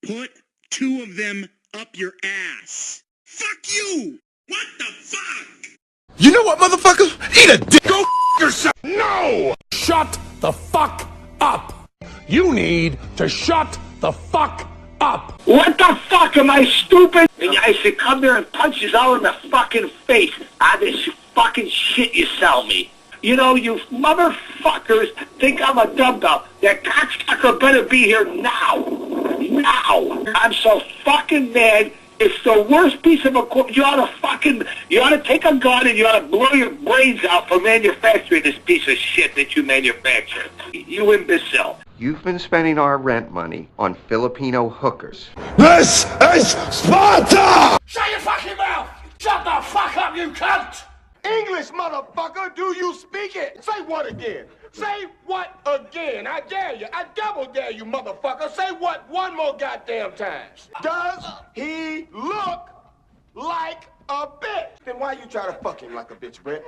Put 2 of them up your ass. Fuck you! What the fuck? You know what, motherfuckers? Eat a dick! Go yourself! No! Shut the fuck up! You need to shut the fuck up! What the fuck, am I stupid? And I should come there and punch you all in the fucking face on this fucking shit you sell me. You know, you motherfuckers think I'm a dum-dum. That cocksucker better be here now. Now. I'm so fucking mad. It's the worst piece of equipment. You ought to take a gun and you ought to blow your brains out for manufacturing this piece of shit that you manufacture. You imbecile. You've been spending our rent money on Filipino hookers. This is Sparta! Shut your fucking mouth! Shut the fuck up, you cunt! English, motherfucker, do you speak it? Say what again? Say what again? I dare you. I double dare you, motherfucker. Say what one more goddamn time. Does he look like a bitch? Then why you try to fuck him like a bitch, Brett?